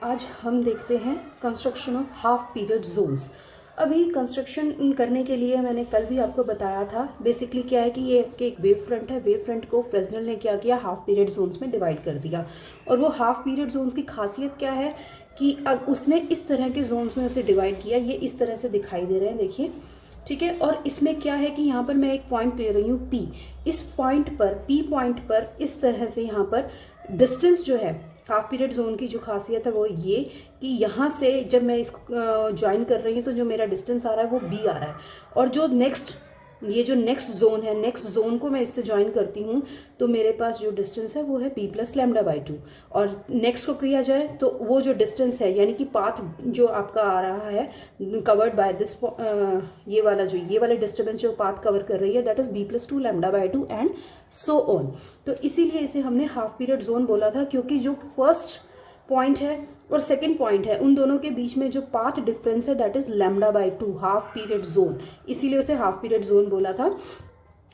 आज हम देखते हैं construction of half period zones. अभी कंस्ट्रक्शन करने के लिए मैंने कल भी आपको बताया था, बेसिकली क्या है कि ये एक वेव फ्रंट है। वेव फ्रंट को फ्रेस्नेल ने क्या किया, हाफ पीरियड जोन्स में डिवाइड कर दिया। और वो हाफ पीरियड जोन्स की खासियत क्या है कि अब उसने इस तरह के जोन्स में उसे डिवाइड किया। ये इस तरह से दिखाई दे रहे हैं, देखिए, ठीक है। और इसमें क्या है कि यहाँ पर मैं एक पॉइंट ले रही हूँ P। इस पॉइंट पर, P पॉइंट पर इस तरह से यहाँ पर डिस्टेंस जो है हाफ पीरियड जोन की, जो खासियत है वो ये कि यहाँ से जब मैं इसको ज्वाइन कर रही हूँ तो जो मेरा डिस्टेंस आ रहा है वो B आ रहा है। और जो ये जो नेक्स्ट जोन है, नेक्स्ट जोन को मैं इससे ज्वाइन करती हूँ तो मेरे पास जो डिस्टेंस है वो है P प्लस लैम्डा बाई 2। और नेक्स्ट को किया जाए तो वो जो डिस्टेंस है, यानी कि पाथ जो आपका आ रहा है कवर्ड बाय दिस, ये वाला डिस्टर्बेंस जो पाथ कवर कर रही है, that is B plus 2 lambda by 2 and so on. तो इसीलिए इसे हमने हाफ पीरियड जोन बोला था, क्योंकि जो फर्स्ट पॉइंट है और सेकंड पॉइंट है उन दोनों के बीच में जो पाथ डिफरेंस है that is lambda by 2, half period zone. इसीलिए उसे हाफ पीरियड जोन बोला था।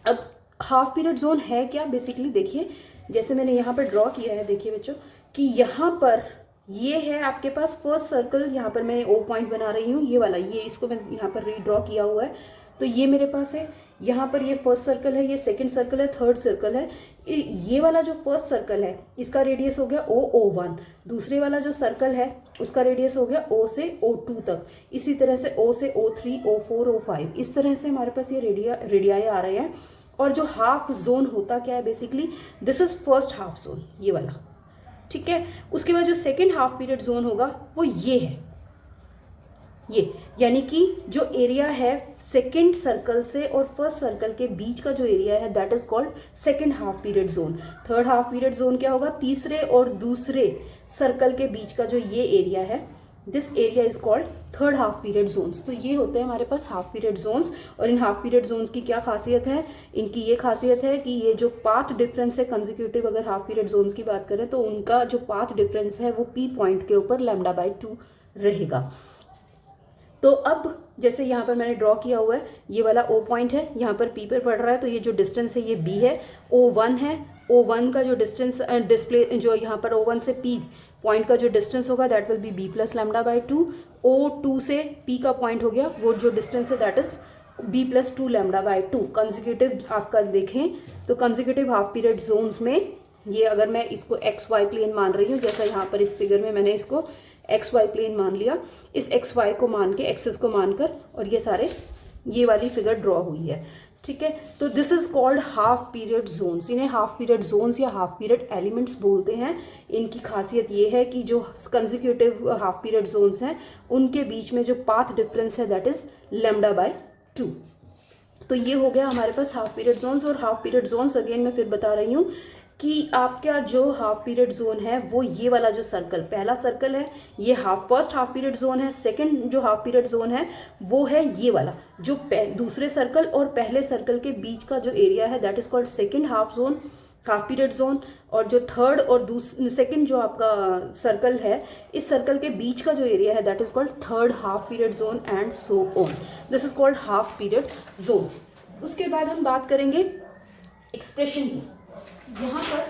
अब हाफ पीरियड जोन है क्या, बेसिकली देखिए, जैसे मैंने यहाँ पर ड्रॉ किया है, देखिए बच्चों, कि यहाँ पर ये है आपके पास फर्स्ट सर्कल। यहाँ पर मैं O पॉइंट बना रही हूँ, ये वाला, ये इसको मैं यहाँ पर रीड्रॉ किया हुआ है। तो ये मेरे पास है, यहाँ पर ये फर्स्ट सर्कल है, ये सेकंड सर्कल है, थर्ड सर्कल है। ये वाला जो फर्स्ट सर्कल है इसका रेडियस हो गया O1। दूसरे वाला जो सर्कल है उसका रेडियस हो गया O से O2 तक। इसी तरह से O से O3, O4, O5, इस तरह से हमारे पास ये रेडियाई आ रहे हैं। और जो हाफ जोन होता क्या है, basically this is first half zone, ये वाला, ठीक है। उसके बाद जो सेकेंड हाफ पीरियड जोन होगा वो ये है, ये, यानी कि जो एरिया है सेकेंड सर्कल से और फर्स्ट सर्कल के बीच का जो एरिया है that is called second half period zone. Third half period zone क्या होगा, तीसरे और दूसरे सर्कल के बीच का जो ये एरिया है, this area is called third half period zones. तो ये होते हैं हमारे पास हाफ पीरियड जोन्स। और इन हाफ पीरियड जोन्स की क्या खासियत है, इनकी ये खासियत है कि ये जो पाथ डिफरेंस है कंसेक्यूटिव, अगर हाफ पीरियड जोन्स की बात करें तो उनका जो पाथ डिफरेंस है वो P पॉइंट के ऊपर लैम्डा बाई 2 रहेगा। तो अब जैसे यहाँ पर मैंने ड्रॉ किया हुआ है, ये वाला O पॉइंट है, यहाँ पर P पर पड़ रहा है, तो ये जो डिस्टेंस है ये B है। O1 है, O1 का जो डिस्टेंस डिस्प्ले जो यहाँ पर O1 से P पॉइंट का जो डिस्टेंस होगा that will be B plus lambda by 2। O2 से P का पॉइंट हो गया, वो जो डिस्टेंस है that is B plus 2 lambda by 2। Consecutive आपका देखें तो कंसेक्यूटिव हाफ पीरियड जोन्स में ये, अगर मैं इसको XY प्लेन मान रही हूँ, जैसा यहाँ पर इस फिगर में मैंने इसको XY प्लेन मान लिया, इस XY को मान के, एक्सिस को मानकर, और ये वाली फिगर ड्रॉ हुई है, ठीक है। तो this is called half period zones. इन्हें हाफ पीरियड जोन्स या हाफ पीरियड एलिमेंट्स बोलते हैं। इनकी खासियत ये है कि जो कंसेक्यूटिव हाफ पीरियड जोन्स हैं उनके बीच में जो पाथ डिफरेंस है दैट इज लैम्डा बाय 2। तो ये हो गया हमारे पास हाफ पीरियड जोन्स। और हाफ पीरियड जोन्स अगेन मैं फिर बता रही हूँ कि आपका जो हाफ पीरियड जोन है वो ये वाला जो सर्कल, पहला सर्कल है, ये फर्स्ट हाफ पीरियड जोन है। सेकंड जो हाफ पीरियड जोन है वो है ये वाला, जो दूसरे सर्कल और पहले सर्कल के बीच का जो एरिया है that is called second half period zone. और जो थर्ड और सेकंड जो आपका सर्कल है, इस सर्कल के बीच का जो एरिया है that is called third half period zone and so on. This is called half period zones. उसके बाद हम बात करेंगे एक्सप्रेशन की। यहाँ पर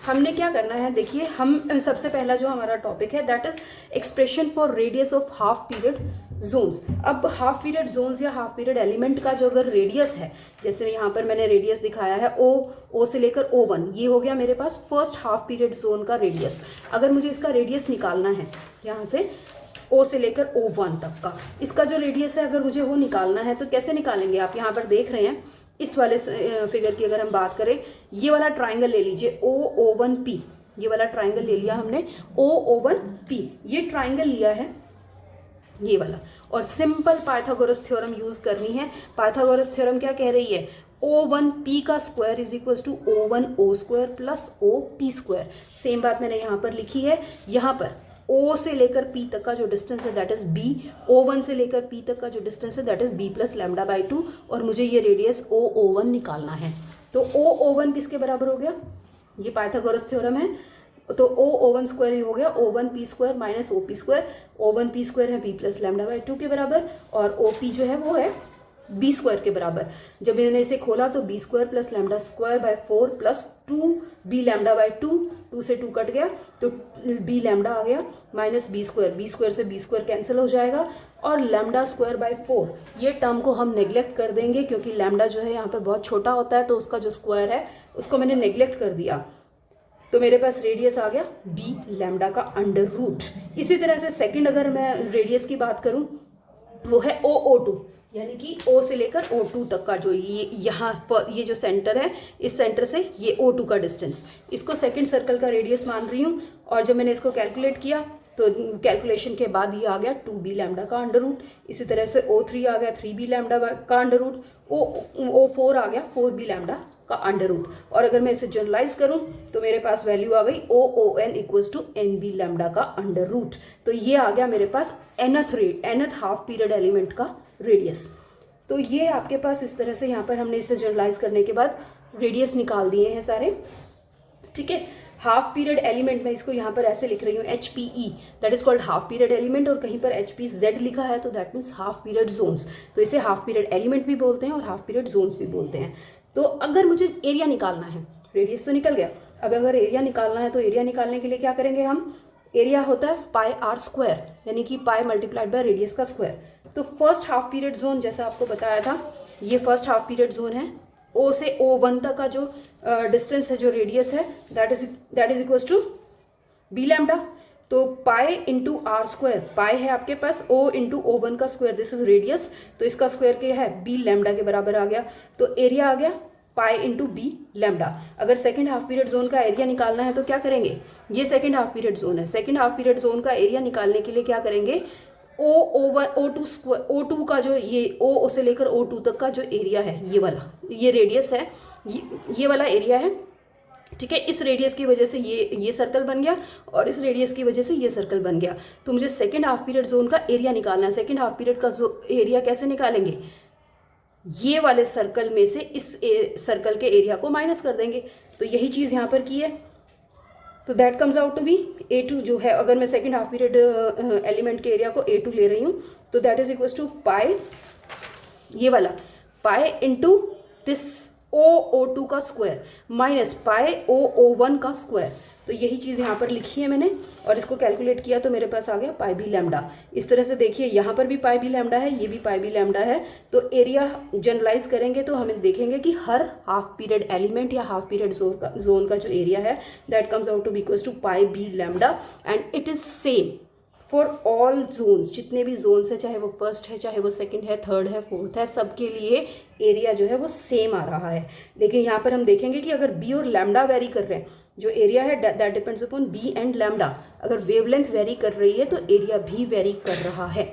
हमने क्या करना है, देखिए, हम सबसे पहला जो हमारा टॉपिक है that is expression for radius of half period zones. अब हाफ पीरियड जोन्स या हाफ पीरियड एलिमेंट का जो अगर रेडियस है, जैसे यहाँ पर मैंने रेडियस दिखाया है O से लेकर O1, ये हो गया मेरे पास फर्स्ट हाफ पीरियड जोन का रेडियस। अगर मुझे इसका रेडियस निकालना है, यहाँ से O से लेकर O1 तक का इसका जो रेडियस है अगर मुझे वो निकालना है तो कैसे निकालेंगे, आप यहाँ पर देख रहे हैं इस वाले फिगर की अगर हम बात करें, ये वाला ट्राइंगल ले लीजिए OO1P, ये वाला ट्राइंगल ले लिया हमने OO1P, ये ट्राइंगल लिया है ये वाला। और सिंपल पाइथागोरस थ्योरम यूज करनी है। पाइथागोरस थ्योरम क्या कह रही है, O1P का square is equal to O1O square plus OP square. Same बात मैंने यहाँ पर लिखी है। यहाँ पर O से लेकर P तक का जो डिस्टेंस है दैट इज B, O1 से लेकर P तक का जो डिस्टेंस है that is B plus lambda by 2, और मुझे ये रेडियस OO1 निकालना है। तो OO1 किसके बराबर हो गया, ये पाइथागोरस थ्योरम है, तो OO1 स्क्वायर हो गया O1P square minus OP square. O1P square है B प्लस लैम्डा बाई 2 के बराबर, और OP जो है वो है बी स्क्वायर के बराबर। जब मैंने इसे खोला तो B square plus lambda square by 4 plus 2 B lambda by 2 से 2 कट गया तो बी लैम्डा आ गया माइनस बी स्क्वायर से बी स्क्वायर कैंसिल हो जाएगा और लैम्डा स्क्वायर बाय 4 ये टर्म को हम नेग्लेक्ट कर देंगे क्योंकि लैम्डा जो है यहाँ पर बहुत छोटा होता है तो उसका जो स्क्वायर है उसको मैंने नेग्लेक्ट कर दिया। तो मेरे पास रेडियस आ गया बी लैम्डा का अंडर रूट। इसी तरह से सेकंड अगर मैं रेडियस की बात करूं वो है O2 यानी कि O से लेकर O2 तक का जो ये यहाँ पर ये जो सेंटर है इस सेंटर से ये O2 का डिस्टेंस, इसको सेकंड सर्कल का रेडियस मान रही हूँ। और जब मैंने इसको कैलकुलेट किया तो कैलकुलेशन के बाद ये आ गया 2b लैम्डा का अंडर रूट। इसी तरह से O3 आ गया 3b लैम्डा का अंडर रूट, O4 आ गया 4b लैम्डा का अंडर रूट। और अगर मैं इसे जनरलाइज करूं तो मेरे पास वैल्यू आ गई OON equals to NB lambda का अंडर रूट। तो ये आ गया मेरे पास nth हाफ पीरियड एलिमेंट का रेडियस। तो ये आपके पास इस तरह से यहाँ पर हमने इसे जनरलाइज करने के बाद रेडियस निकाल दिए हैं सारे, ठीक है। हाफ पीरियड एलिमेंट में इसको यहाँ पर ऐसे लिख रही हूँ HPE, that is called half period element, और कहीं पर HPZ लिखा है तो that means half period zones. तो इसे हाफ पीरियड एलिमेंट भी बोलते हैं और हाफ पीरियड जोन्स भी बोलते हैं। तो अगर मुझे एरिया निकालना है, रेडियस तो निकल गया, अब अगर एरिया निकालना है तो एरिया निकालने के लिए क्या करेंगे हम, एरिया होता है पाई आर स्क्वायर यानी कि पाई मल्टीप्लाइड बाय रेडियस का स्क्वायर। तो फर्स्ट हाफ पीरियड जोन जैसा आपको बताया था ये फर्स्ट हाफ पीरियड जोन है। O से O1 तक का जो डिस्टेंस है, जो रेडियस है, that is equals to B lambda. तो pi into R square, pi है आपके पास O इंटू O1 का स्क्वायर, दिस इज रेडियस, तो इसका स्क्वायर क्या है बी लैम्डा के बराबर आ गया। तो एरिया आ गया पाई इंटू बी लैम्डा। अगर सेकेंड हाफ पीरियड जोन का एरिया निकालना है तो क्या करेंगे, ये सेकेंड हाफ पीरियड जोन है, सेकेंड हाफ पीरियड जोन का एरिया निकालने के लिए क्या करेंगे, O2 का जो ये O से लेकर O2 तक का जो एरिया है, ये वाला, ये रेडियस है, ये वाला एरिया है, ठीक है। इस रेडियस की वजह से ये सर्कल बन गया और इस रेडियस की वजह से ये सर्कल बन गया। तो मुझे सेकेंड हाफ पीरियड जोन का एरिया निकालना है। सेकेंड हाफ पीरियड का एरिया कैसे निकालेंगे, ये वाले सर्कल में से इस सर्कल के एरिया को माइनस कर देंगे। तो यही चीज यहाँ पर की है। तो that comes out to be A2 जो है, अगर मैं सेकेंड हाफ पीरियड एलिमेंट के एरिया को A2 ले रही हूँ तो that is equals to pi, ये वाला पाई इंटू दिस O2 का स्क्वायर माइनस पाई O1 का स्क्वायर। तो यही चीज यहाँ पर लिखी है मैंने और इसको कैलकुलेट किया तो मेरे पास आ गया पाई बी लैम्डा। इस तरह से देखिए यहाँ पर भी पाई बी लैम्डा है, ये भी पाई बी लैम्डा है। तो एरिया जनरलाइज करेंगे तो हमें देखेंगे कि हर हाफ पीरियड एलिमेंट या हाफ पीरियड जोन का जो एरिया है that comes out to be equals to pi B lambda and it is same for all zones. जितने भी जोन्स है, चाहे वो फर्स्ट है, चाहे वो सेकंड है, थर्ड है, फोर्थ है, सबके लिए एरिया जो है वो सेम आ रहा है। लेकिन यहाँ पर हम देखेंगे कि अगर बी और लैम्डा वेरी कर रहे हैं, जो एरिया है that depends upon B and lambda, अगर वेवलेंथ वेरी कर रही है तो एरिया भी वेरी कर रहा है।